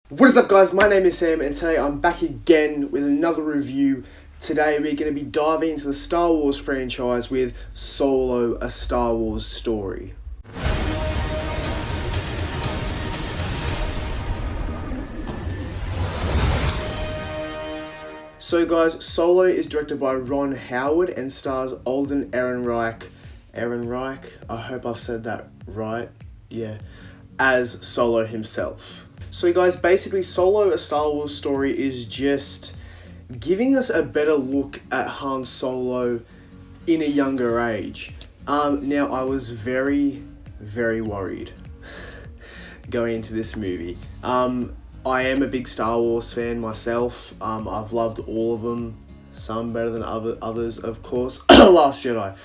What is up, guys? My name is Sam and today I'm back again with another review. Today we're going to be diving into the Star Wars franchise with Solo, a Star Wars story. So guys, Solo is directed by Ron Howard and stars Alden Ehrenreich, I hope I've said that right, yeah, as Solo himself. So guys, basically Solo, a Star Wars story is just giving us a better look at Han Solo in a younger age. Now I was very worried going into this movie. I am a big Star Wars fan myself. I've loved all of them, some better than others, of course. Last Jedi.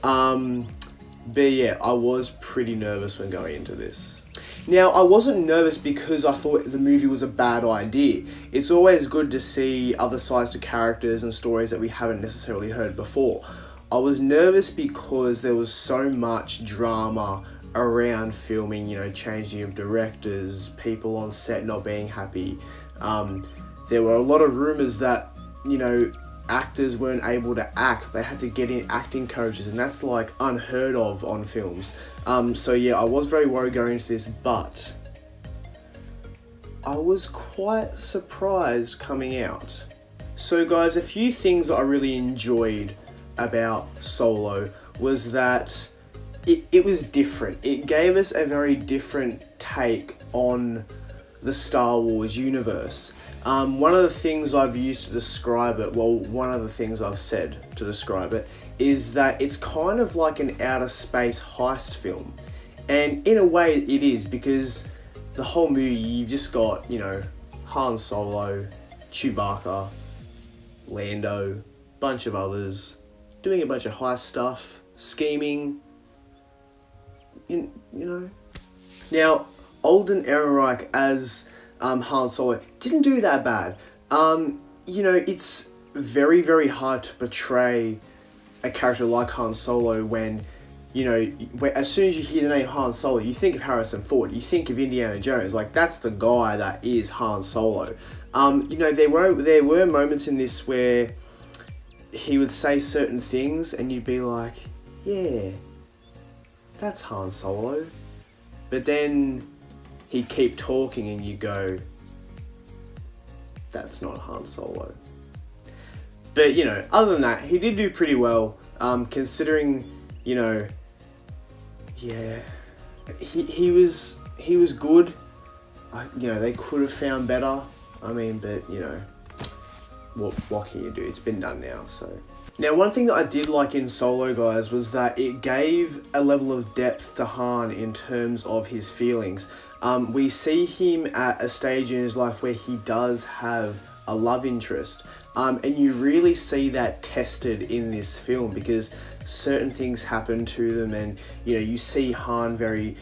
But yeah, I was pretty nervous when going into this. Now, I wasn't nervous because I thought the movie was a bad idea. It's always good to see other sides to characters and stories that we haven't necessarily heard before. I was nervous because there was so much drama around filming, changing of directors, people on set not being happy. There were a lot of rumors that, actors weren't able to act. They had to get in acting coaches, and that's like unheard of on films. So yeah, I was very worried going into this, but I was quite surprised coming out. So guys, a few things that I really enjoyed about Solo was that it was different. It gave us a very different take on the Star Wars universe. One of the things I've used to describe it, one of the things I've said to describe it, is that it's kind of like an outer space heist film. And in a way it is, because the whole movie you've just got, Han Solo, Chewbacca, Lando, bunch of others, doing a bunch of heist stuff, scheming, Now, Alden Ehrenreich as Han Solo didn't do that bad. It's very hard to portray a character like Han Solo when, as soon as you hear the name Han Solo, you think of Harrison Ford, you think of Indiana Jones, like that's the guy that is Han Solo. There were moments in this where he would say certain things and you'd be like, yeah, that's Han Solo. But then he'd keep talking and you go, that's not Han Solo. But, other than that, he did do pretty well, considering, yeah, he was good. They could have found better. But, what can you do? It's been done now, so. Now, one thing that I did like in Solo, guys, was that it gave a level of depth to Han in terms of his feelings. We see him at a stage in his life where he does have a love interest. And you really see that tested in this film because certain things happen to them and, you see Han very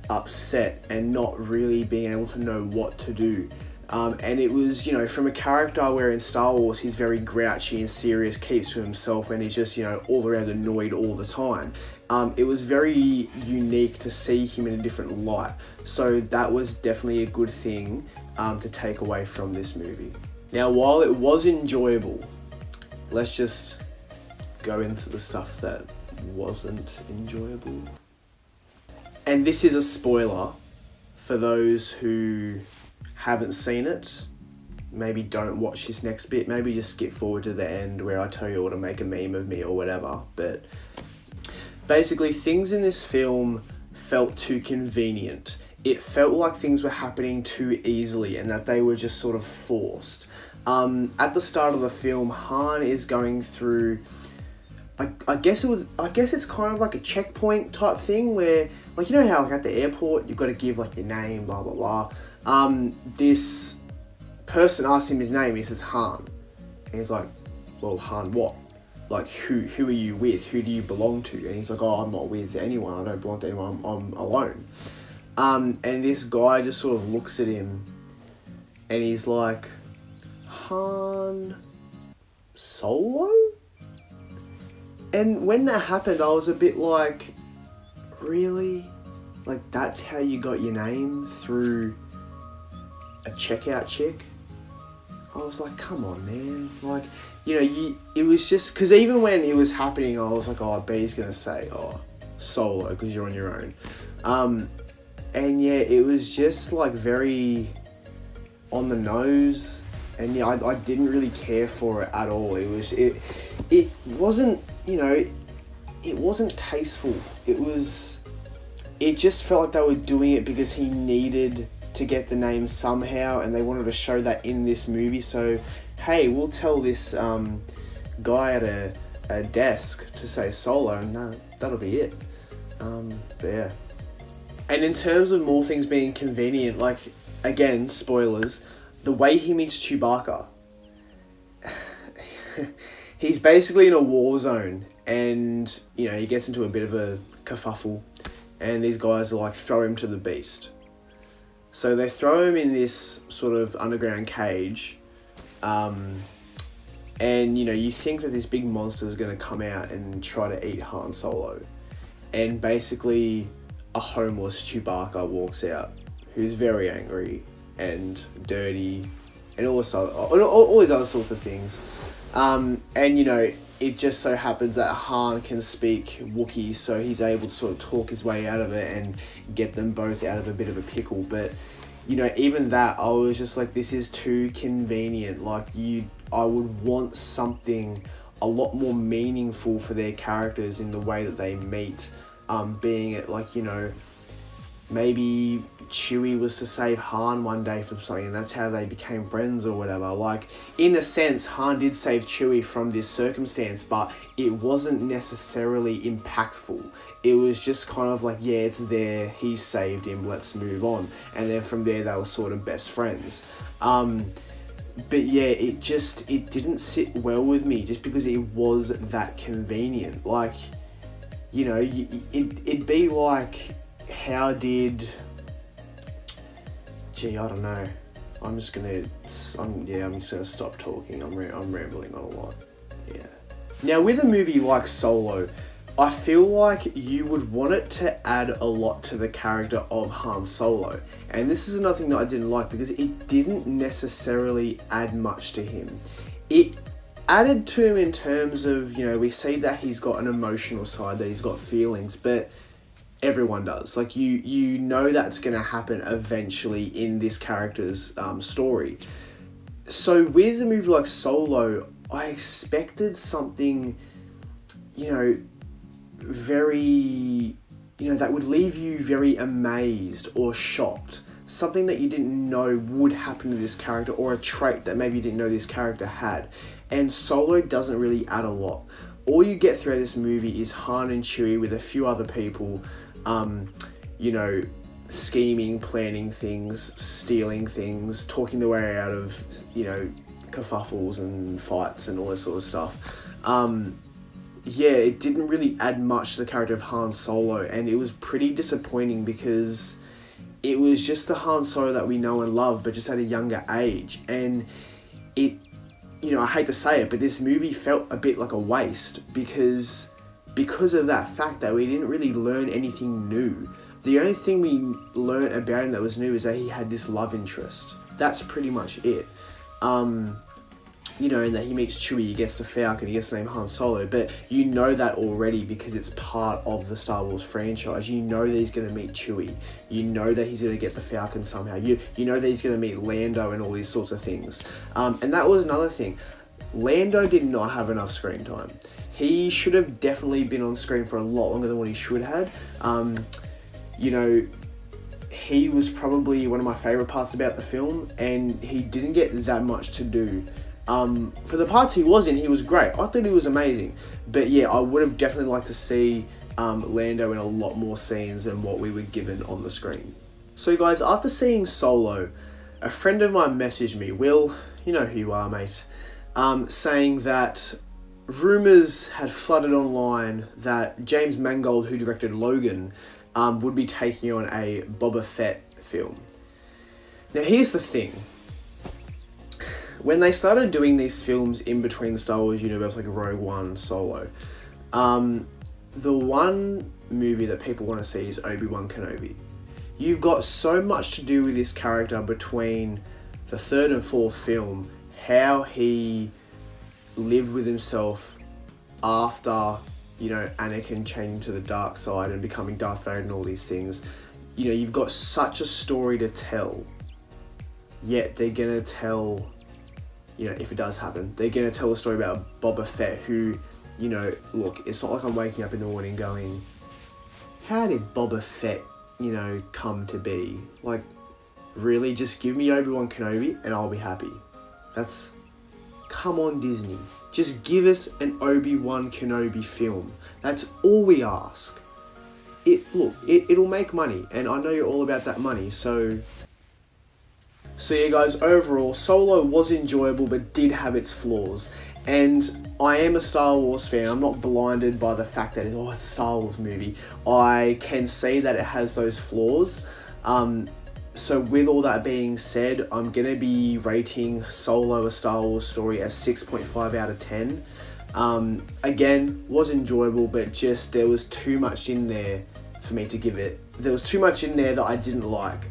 upset and not really being able to know what to do. And it was, from a character where in Star Wars he's very grouchy and serious, keeps to himself, and he's just, all around annoyed all the time. It was very unique to see him in a different light. So that was definitely a good thing to take away from this movie. Now, while it was enjoyable, let's just go into the stuff that wasn't enjoyable. And this is a spoiler for those who haven't seen it. Maybe don't watch this next bit. Maybe just skip forward to the end where I tell you all to make a meme of me or whatever. But basically, things in this film felt too convenient. It felt like things were happening too easily and that they were just sort of forced. At the start of the film, Han is going through, I guess it's kind of like a checkpoint type thing where, like, how at the airport you've got to give like your name, blah blah blah. This person asks him his name. He says Han, and he's like, "Well, Han, what? Like, who are you with? Who do you belong to?" And he's like, "Oh, I'm not with anyone. I don't belong to anyone. I'm alone." And this guy just sort of looks at him, and he's like, "Han Solo?" And when that happened, I was a bit like, really? Like, that's how you got your name, through a checkout chick. I was like, come on, man. Like, you know, it was just... Because even when it was happening, I was like, oh, B's going to say, oh, Solo, because you're on your own. And yeah, it was just like very on the nose. And yeah, I didn't really care for it at all. It wasn't, you know, it wasn't tasteful. It just felt like they were doing it because he needed to get the name somehow, and they wanted to show that in this movie. So, hey, we'll tell this guy at a desk to say Solo, and that'll be it. But yeah. And in terms of more things being convenient, like, again, spoilers, the way he meets Chewbacca, he's basically in a war zone, and, you know, he gets into a bit of a kerfuffle, and these guys are like, throw him to the beast. So they throw him in this sort of underground cage, and, you know, you think that this big monster is going to come out and try to eat Han Solo. And basically, a homeless Chewbacca walks out, who's very angry and dirty, and all these other sorts of things. And, you know, it just so happens that Han can speak Wookiee, so he's able to sort of talk his way out of it and get them both out of a bit of a pickle. But, you know, even that, I was just like, this is too convenient. Like, I would want something a lot more meaningful for their characters in the way that they meet. Being it like, you know, maybe Chewie was to save Han one day from something, and that's how they became friends or whatever. Like, in a sense, Han did save Chewie from this circumstance, but it wasn't necessarily impactful. It was just kind of like, yeah, it's there, he saved him, let's move on. And then from there, they were sort of best friends. But yeah, it didn't sit well with me just because it was that convenient. Like, you know, it'd be like, how did... Gee, I don't know. I'm just gonna stop talking. I'm rambling on a lot. Yeah. Now, with a movie like Solo, I feel like you would want it to add a lot to the character of Han Solo. And this is another thing that I didn't like, because it didn't necessarily add much to him. It added to him in terms of, you know, we see that he's got an emotional side, that he's got feelings, but everyone does. Like, you know that's going to happen eventually in this character's story. So with a movie like Solo, I expected something, you know, very, you know, that would leave you very amazed or shocked. Something that you didn't know would happen to this character, or a trait that maybe you didn't know this character had. And Solo doesn't really add a lot. All you get throughout this movie is Han and Chewie with a few other people, you know, scheming, planning things, stealing things, talking their way out of, you know, kerfuffles and fights and all that sort of stuff. Yeah, it didn't really add much to the character of Han Solo, and it was pretty disappointing because it was just the Han Solo that we know and love, but just at a younger age. And it, you know, I hate to say it, but this movie felt a bit like a waste because of that fact that we didn't really learn anything new. The only thing we learned about him that was new is that he had this love interest. That's pretty much it. You know, and that he meets Chewie, he gets the Falcon, he gets the name Han Solo, but you know that already because it's part of the Star Wars franchise. You know that he's going to meet Chewie. You know that he's going to get the Falcon somehow. You know that he's going to meet Lando and all these sorts of things. And that was another thing. Lando did not have enough screen time. He should have definitely been on screen for a lot longer than what he should have. You know, he was probably one of my favourite parts about the film, and he didn't get that much to do. For the parts he was in, he was great. I thought he was amazing. But yeah, I would have definitely liked to see Lando in a lot more scenes than what we were given on the screen. So guys, after seeing Solo, a friend of mine messaged me, Will, you know who you are, mate, saying that rumours had flooded online that James Mangold, who directed Logan, would be taking on a Boba Fett film. Now here's the thing. When they started doing these films in between the Star Wars universe, like Rogue One, Solo, the one movie that people want to see is Obi-Wan Kenobi. you've got so much to do with this character between the third and fourth film, how he lived with himself after, you know, Anakin changing to the dark side and becoming Darth Vader and all these things. You know, you've got such a story to tell, yet they're gonna tell, you know, if it does happen, they're gonna tell a story about Boba Fett, who, you know, look, it's not like I'm waking up in the morning going, how did Boba Fett, you know, come to be? Like, really, just give me Obi-Wan Kenobi and I'll be happy. That's, come on Disney, just give us an Obi-Wan Kenobi film. That's all we ask. It'll make money, and I know you're all about that money, so yeah guys, overall, Solo was enjoyable but did have its flaws, and I am a Star Wars fan. I'm not blinded by the fact that, oh, it's a Star Wars movie. I can see that it has those flaws. So with all that being said, I'm going to be rating Solo, a Star Wars story, as 6.5 out of 10. Again, was enjoyable, but just there was too much in there for me to give it. There was too much in there that I didn't like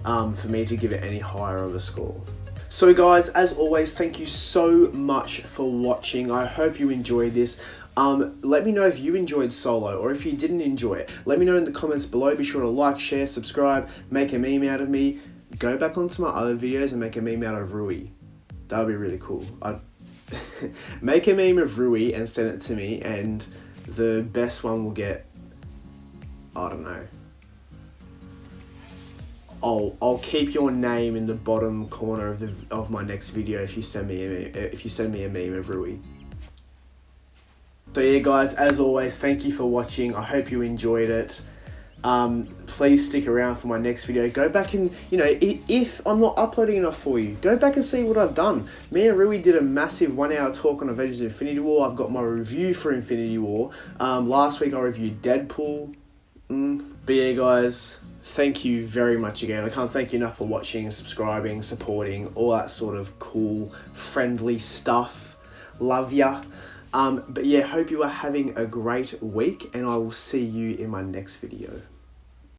for me to give it any higher of a score. So guys, as always, thank you so much for watching. I hope you enjoyed this. Let me know if you enjoyed Solo, or if you didn't enjoy it. Let me know in the comments below. Be sure to like, share, subscribe, make a meme out of me. Go back onto my other videos and make a meme out of Rui. That would be really cool. I'd make a meme of Rui and send it to me, and the best one will get, I don't know. I'll keep your name in the bottom corner of my next video if you send me a meme of Rui. So yeah guys, as always, thank you for watching. I hope you enjoyed it. Please stick around for my next video. Go back and, you know, if I'm not uploading enough for you, go back and see what I've done. Me and Rui did a massive 1 hour talk on Avengers Infinity War. I've got my review for Infinity War. Last week I reviewed Deadpool. But yeah guys, thank you very much again. I can't thank you enough for watching, subscribing, supporting, all that sort of cool, friendly stuff. Love ya. But yeah, hope you are having a great week, and I will see you in my next video.